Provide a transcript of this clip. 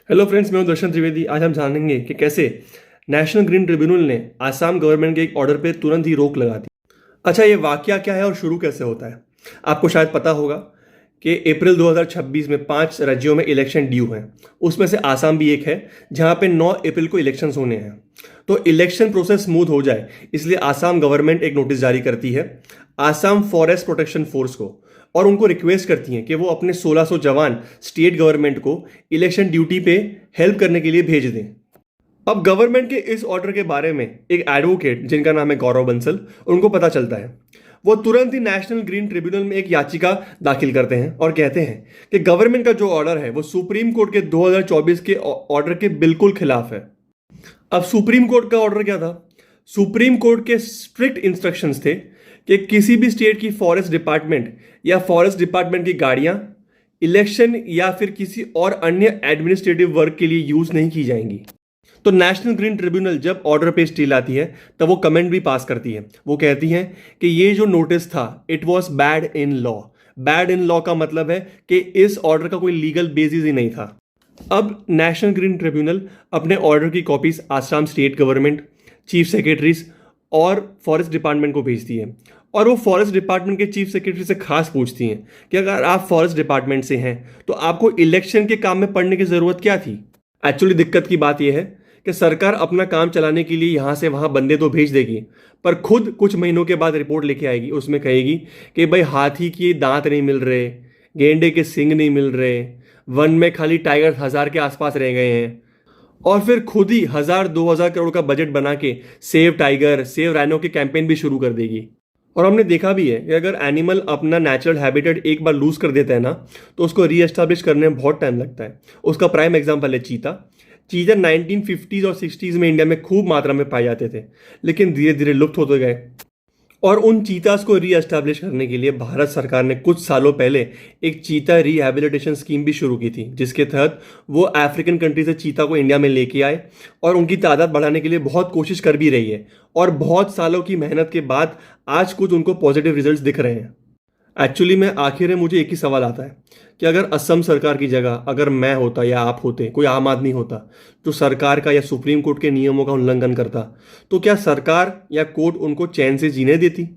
Hello friends, मैं हूं दर्शन त्रिवेदी। आज हम जानेंगे कि कैसे नेशनल ग्रीन ट्रिब्यूनल ने आसाम गवर्नमेंट के एक ऑर्डर पे तुरंत ही रोक लगा दी। अच्छा, ये वाकया क्या है और शुरू कैसे होता है? आपको शायद पता होगा कि अप्रैल 2026 में 5 राज्यों में इलेक्शन ड्यू हैं। उसमें से आसाम भी एक है, जहां पे 9 अप्रैल को इलेक्शंस होने हैं। तो इलेक्शन प्रोसेस स्मूथ हो जाए, इसलिए आसाम गवर्नमेंट एक नोटिस जारी करती है आसाम फॉरेस्ट प्रोटेक्शन फोर्स को, और उनको रिक्वेस्ट करती हैं कि वो अपने 1600 जवान स्टेट गवर्नमेंट को इलेक्शन ड्यूटी पे हेल्प करने के लिए भेज दें। अब गवर्नमेंट के इस ऑर्डर के बारे में एक एडवोकेट जिनका नाम है गौरव बंसल, उनको पता चलता है। वो तुरंत ही नेशनल ग्रीन ट्रिब्यूनल में एक याचिका दाखिल करते हैं और कहते हैं कि गवर्नमेंट का जो ऑर्डर है वो सुप्रीम कोर्ट के 2024 के ऑर्डर के बिल्कुल खिलाफ है। अब सुप्रीम कोर्ट का ऑर्डर क्या था? सुप्रीम कोर्ट के स्ट्रिक्ट इंस्ट्रक्शंस थे कि किसी भी स्टेट की फॉरेस्ट डिपार्टमेंट या फॉरेस्ट डिपार्टमेंट की गाड़ियां इलेक्शन या फिर किसी और अन्य एडमिनिस्ट्रेटिव वर्क के लिए यूज नहीं की जाएंगी। तो नेशनल ग्रीन ट्रिब्यूनल जब ऑर्डर पे स्टे लाती है तब वो कमेंट भी पास करती है। वो कहती है कि ये जो नोटिस था it was bad in law. Bad in law का मतलब है कि इस ऑर्डर का कोई लीगल बेसिस ही नहीं था। अब नेशनल ग्रीन ट्रिब्यूनल अपने ऑर्डर की copies Assam state government, chief secretaries और फॉरेस्ट डिपार्टमेंट को भेजती है। और वो फॉरेस्ट डिपार्टमेंट के चीफ सेक्रेटरी से खास पूछती हैं कि अगर आप फॉरेस्ट डिपार्टमेंट से हैं तो आपको इलेक्शन के काम में पड़ने की ज़रूरत क्या थी? एक्चुअली दिक्कत की बात यह है कि सरकार अपना काम चलाने के लिए यहाँ से वहाँ बंदे तो भेज देगी, पर खुद कुछ महीनों के बाद रिपोर्ट लेके आएगी। उसमें कहेगी कि भाई हाथी के दांत नहीं मिल रहे, गेंडे के सींग नहीं मिल रहे, वन में खाली टाइगर 1000 के आसपास रह गए हैं। और फिर खुद ही 1000-2000 करोड़ का बजट बना के सेव टाइगर सेव राइनो के कैंपेन भी शुरू कर देगी। और हमने देखा भी है कि अगर एनिमल अपना नेचुरल हैबिटेट एक बार लूज कर देता है ना, तो उसको रीएस्टैब्लिश करने में बहुत टाइम लगता है। उसका प्राइम एग्जांपल है चीता। चीता 1950s और 60s में इंडिया में खूब मात्रा में पाए जाते थे, लेकिन धीरे धीरे लुप्त होते गए। और उन चीतास को रीएस्टैब्लिश करने के लिए भारत सरकार ने कुछ सालों पहले एक चीता रिहैबिलिटेशन स्कीम भी शुरू की थी, जिसके तहत वो अफ्रीकन कंट्री से चीता को इंडिया में लेके आए और उनकी तादाद बढ़ाने के लिए बहुत कोशिश कर भी रही है। और बहुत सालों की मेहनत के बाद आज कुछ उनको पॉजिटिव रिजल्ट्स दिख रहे हैं। एक्चुअली में आखिर में मुझे एक ही सवाल आता है कि अगर असम सरकार की जगह अगर मैं होता या आप होते, कोई आम आदमी होता जो सरकार का या सुप्रीम कोर्ट के नियमों का उल्लंघन करता, तो क्या सरकार या कोर्ट उनको चैन से जीने देती?